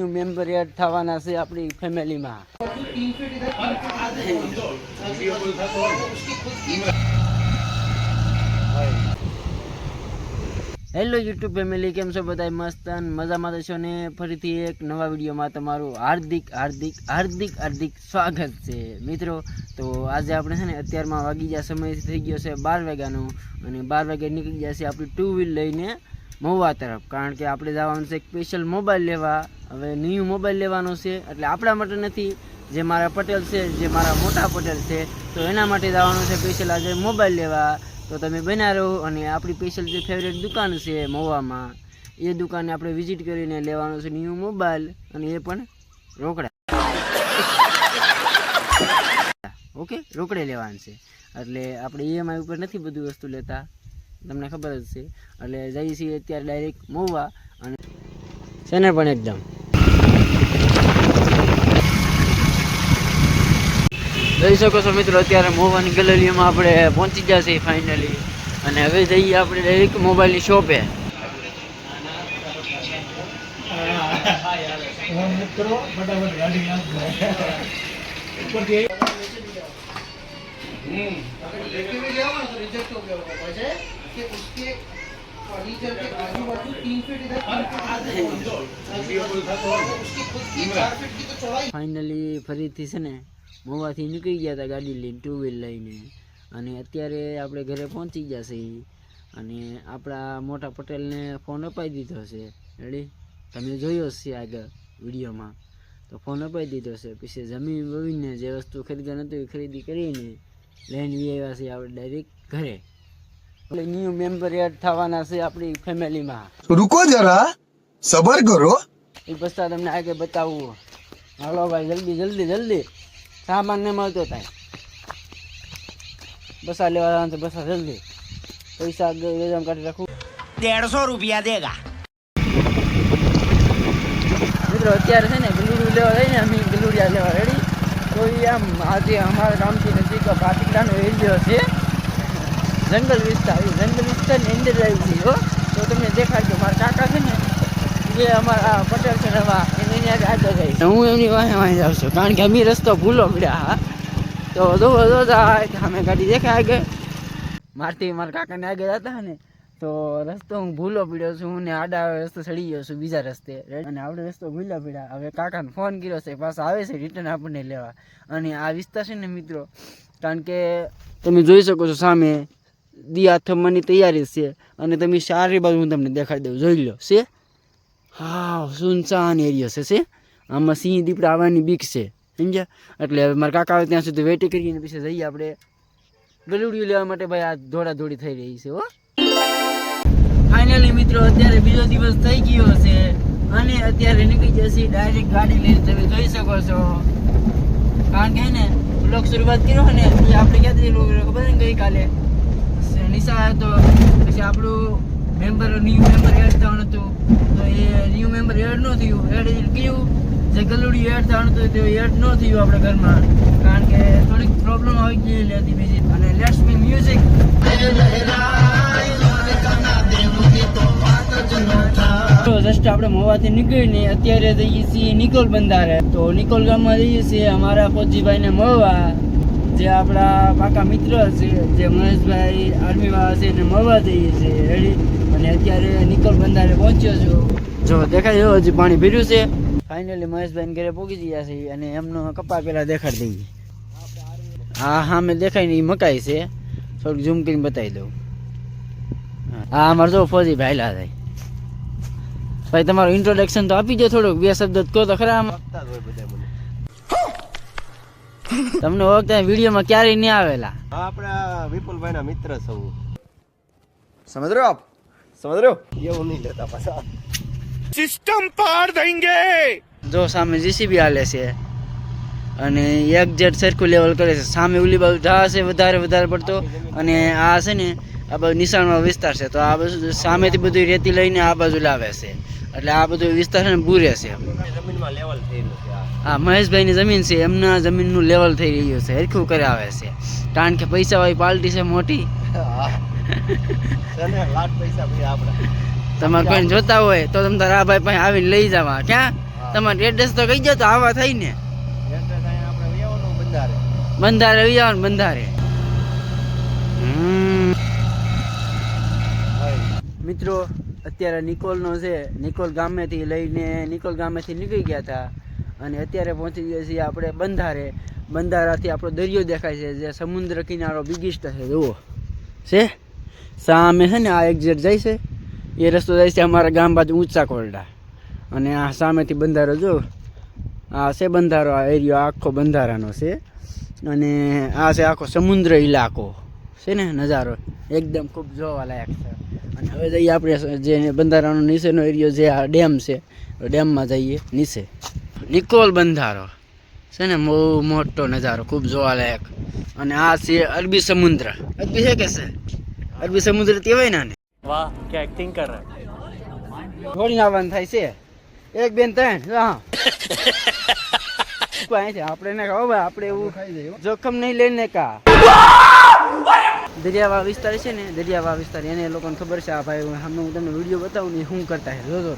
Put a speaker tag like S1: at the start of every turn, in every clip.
S1: New member add થવાના છે આપણી ફેમિલીમાં. હેલો યુટ્યુબ ફેમિલી, કેમ છો બધા? મસ્ત મજામાં છો ને? ફરીથી એક નવા વિડીયોમાં તમારું હાર્દિક સ્વાગત છે મિત્રો. તો આજે આપણે છે ને અત્યારમાં વાગી ગયા, સમય થઈ ગયો છે 12 વાગ્યાનો, અને 12 વાગે નીકળી ગયા છે આપણી 2 વ્હીલ લઈને મહુવા તરફ. કારણ કે આપણે જવાનું છે સ્પેશિયલ મોબાઈલ લેવા. હવે ન્યૂ મોબાઈલ લેવાનો છે, એટલે આપણા માટે નથી, જે મારા પટેલ છે, જે મારા મોટા પટેલ છે, તો એના માટે જવાનું છે સ્પેશિયલ આજે મોબાઈલ લેવા. તો તમે બન્યા રહો, અને આપણી સ્પેશિયલ જે ફેવરેટ દુકાન છે મહુવામાં, એ દુકાને આપણે વિઝિટ કરીને લેવાનો છે ન્યૂ મોબાઈલ, અને એ પણ રોકડા. ઓકે, રોકડે લેવાનું છે. એટલે આપણે EMI ઉપર નથી બધું વસ્તુ લેતા, તમને ખબર જ છે. એટલે જઈએ છીએ અત્યારે ડાયરેક્ટ મહુવા, અને છે ને પણ એકદમ જોઈ શકો છો મિત્રો. અત્યારે મહુવાની ગેલેરીમાં આપણે પહોંચી ગયા છીએ ફાઇનલી, અને હવે જઈએ આપણે ડાયરેક્ટ મોબાઈલની શોપે. ફાઇનલી ફરીથી છે ને મહુવાથી નીકળી ગયા હતા ગાડી લઈને, 2 વ્હીલ લઈને, અને અત્યારે આપણે ઘરે પહોંચી ગયા છીએ. અને આપણા મોટા પટેલને ફોન અપાઈ દીધો છે. રેડી, તમે જોયો છે આગળ વિડીયોમાં, તો ફોન અપાઈ દીધો છે. પછી જમીન વમીને જે વસ્તુ ખરીદવા નહોતું એ ખરીદી કરીને લઈને આવ્યા છીએ આપણે ડાયરેક્ટ ઘરે. એટલે ન્યૂ મેમ્બર એડ થવાના છે આપણી ફેમિલીમાં.
S2: રૂકો જરા, સબર કરો.
S1: એ પછી તમને આગળ બતાવવું. હાલો ભાઈ, જલ્દી સામાન ને મળતો થાય. બસા લેવા છે, બસા જલ્દી. પૈસા વેચાણ કાઢી રાખું.
S3: 150 રૂપિયા દેગા
S1: મિત્રો. અત્યારે છે ને ગલુડિયું લેવા જઈને અમે ગલુડિયા લેવા રેડી. તો એ આમ આજે અમારા ગામથી નજીક પાટીકડાનો એરિયો છે, જંગલ વિસ્તારની અંદર આવી ગયો. તો તમને દેખાડજો, મારા કાકા છે ને, જે અમારા પટેલ છે નવા, એને આગળ જાય, હું એમની વાહે જાઉં છું, કારણ કે અમે રસ્તો ભૂલો પડ્યા. તો અમે ગાડી દેખાય આગળ, મારા કાકાને આગળ હતા ને, તો રસ્તો હું ભૂલો પડ્યો છું, હું ને આડા રસ્તો ચડી ગયો છું બીજા રસ્તે, અને આપણે રસ્તો ભૂલા પડ્યા. હવે કાકાને ફોન કર્યો છે, પાછા આવે છે રિટર્ન આપણને લેવા. અને આ વિસ્તાર છે ને મિત્રો, કારણ કે તમે જોઈ શકો છો સામે દિયા થમવાની તૈયારી છે, અને તમે સારી બાજુ હું તમને દેખાડી દઉં, જોઈ લો છે. હા, સુનસાન એરિયો છે. આમાં સિંહ દીપડા આવવાની બીક છે, સમજ્યા? એટલે હવે મારા કાકા આવે ત્યાં સુધી વેઇટ કરીને પછી જઈએ આપણે ગલુડિયું લેવા માટે. ભાઈ, આ દોડાદોડી થઈ રહી છે હો. ફાઇનલી મિત્રો, અત્યારે બીજો દિવસ થઈ ગયો છે, અને અત્યારે નીકળી જશે ડાયરેક્ટ ગાડી લઈને. તમે જોઈ શકો છો, કારણ કે ને બ્લોગ શરૂઆત કર્યો ને, એ આપણે ક્યાંથી ખબર ને, ગઈકાલે નિશા હતો, પછી આપણું ન્યૂ મેમ્બર એડ થવાનું હતું, તો એ ન્યૂ મેમ્બર એડ ન થયું. એડ કર્યું, જે ગલુડિયું એડ થવાનું હતું તે એડ ન થયું આપણા ઘરમાં, કારણ કે થોડીક પ્રોબ્લેમ આવી ગયેલી હતી બીજી. અને લેટ્સ મી મ્યુઝિક. જસ્ટ આપણે મહુવાથી નીકળીને અત્યારે જઈએ છીએ નિકોલ બંધારે. તો નિકોલ ગામમાં જઈએ છીએ અમારા ફોજીભાઈને મળવા, જે આપણા પાકા મિત્ર છે, જે મહેશભાઈ આર્મીવાળા છે, એને મળવા જઈએ છીએ. રેડી, અને અત્યારે નિકોલ બંધારે પહોંચ્યો છું. જો દેખાય, હજી પાણી ભર્યું છે. ફાઇનલી મહેશભાઈને ઘરે પહોંચી ગયા છે, અને એમનો કપા પેલા દેખાડી દઈએ. હા મેં દેખાય ને, એ મકાઈ છે. થોડુંક ઝૂમ કરીને બતાવી દઉં. હા, અમારે જો ફોજીભાઈ લા થાય. ભાઈ, તમારું ઇન્ટ્રોડક્શન તો આપી દો થોડુંક, 2 શબ્દ કહો તો ખરા. તમને ઓળખતા વિડીયોમાં ક્યારેય નહીં આવેલા.
S4: આપણા વિપુલભાઈના મિત્ર સૌ. સમજ રહ્યો આપ? સમજ રહ્યો? એવું નહીં લેતા પાછા.
S3: સિસ્ટમ પાર દેંગે.
S1: જો સામે JCB હાલે છે, અને એક જેટ સરખું લેવલ કરે છે. સામે ઓલી બાજુ ઢા છે વધારે પડતો, અને આ છે ને આ બાજુ નિશાળનો વિસ્તાર છે. તો આ બાજુ સામેથી બધું રેતી લઈને આ બાજુ લાવે છે, એટલે આ બધું વિસ્તાર છે ને બુરે છે.
S4: જમીનમાં લેવલ થઈ રહ્યું છે.
S1: હા, મહેશભાઈની જમીન છે, એમના જમીનનું લેવલ થઈ રહ્યું છે, હરખું કરાવે છે, કારણ કે પૈસાવાળી પાર્ટી છે મોટી.
S4: લાખ પૈસા ભાઈ આપણા.
S1: તમારે કોઈ જોતા હોય તો તમે તારા ભાઈ પાસે આવીને લઈ જવા. ક્યાં? તમારે એડ્રેસ તો કહી દો તો આવા થઈ ને.
S4: એડ્રેસ અહીંયા આપણે વેવાનું બંધારે.
S1: બંધારે આવી જવાનું બંધારે. મિત્રો અત્યારે નિકોલનો છે, નિકોલ ગામેથી નીકળી ગયા હતા અને અત્યારે પહોંચી ગયા છીએ આપણે બંધારે. બંધારાથી આપણો દરિયો દેખાય છે, જે સમુદ્ર કિનારો બિગેસ્ટ છે. જુઓ છે સામે છે ને, આ એક્ઝેટ જાય છે, એ રસ્તો જાય છે અમારા ગામ બાજુ ઊંચા કોરડા. અને આ સામેથી બંધારો જો, આ છે બંધારો, આ એરિયો આખો બંધારાનો છે. અને આ છે આખો સમુદ્ર ઇલાકો છે ને, નજારો એકદમ ખૂબ જોવા લાયક છે. અને હવે જઈએ આપણે જે બંધારાનો નીચેનો એરિયો જે આ ડેમ છે, ડેમમાં જઈએ નીચે. નિકોલ બંધારો છે ને, બહુ મોટો નજારો, ખૂબ જોવા લાયક. અને આ છે અરબી સમુદ્ર. અરબી છે કે છે? અરબી સમુદ્ર કહેવાય ને આને.
S5: વાહ क्या एक्टिंग कर रहा है.
S1: થોડી આવવાનું થાય છે, 1 2 3 હા. આપણે ને ખાવ ભાઈ, આપણે એવું જોખમ નહીં લઈને કા. દરિયાવાળા વિસ્તાર છે ને, દરિયાવાળા વિસ્તાર, એને લોકોને ખબર છે. આ ભાઈ સામે હું તમને વિડીયો બતાવું ને શું કરતા છે, જોજો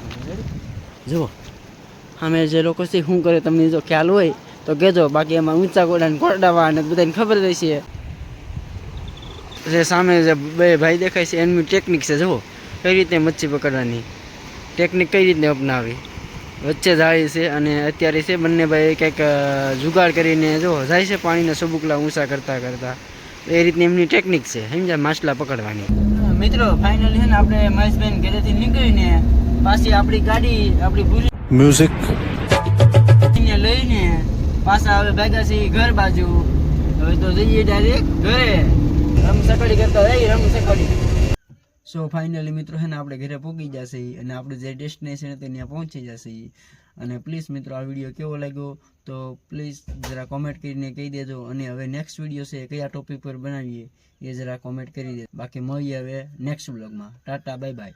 S1: જુઓ સામે જે લોકો છે શું કરે, તમને જો ખ્યાલ હોય તો કહેજો. બાકી એમાં ઊંચા કોરડા કોરડાવા અને બધાને ખબર જ છે. જે સામે જે બે ભાઈ દેખાય છે એમની ટેકનિક છે, જુઓ કઈ રીતે મચ્છી પકડવાની ટેકનિક કઈ રીતે અપનાવી. વચ્ચે જાય છે અને અત્યારે છે બંને ભાઈ કંઈક જુગાડ કરીને જો જાય છે પાણીના સબુકલા ઊંચા કરતા કરતા. એ રીતની એમની ટેકનિક છે, સમજ્યા, માછલા પકડવાની. મિત્રો ફાઇનલી છે ને આપણે મહેશબેન ઘરેથી નીકળીને પાછી આપણી ગાડી આપણી ભૂલી
S2: म्यूजिक
S1: લઈને પાછા હવે ભેગા છે ઘર બાજુ. હવે તો જઈએ ડાયરેક્ટ ઘરે, રમસકડી કરતા રહી રમસકડી. સો ફાઇનલી મિત્રો છે ને આપણે ઘરે પહોંચી જશે અને આપણું જે ડેસ્ટિનેશન હતું ત્યાં પહોંચી જશે. અને પ્લીઝ મિત્રો આ વિડીયો કેવો લાગ્યો તો પ્લીઝ જરા કોમેન્ટ કરીને કહી દેજો. અને હવે નેક્સ્ટ વિડીયો છે કયા ટોપિક પર બનાવીએ એ જરા કોમેન્ટ કરી દે. બાકી મળીએ હવે નેક્સ્ટ બ્લોગમાં. Tata bye bye.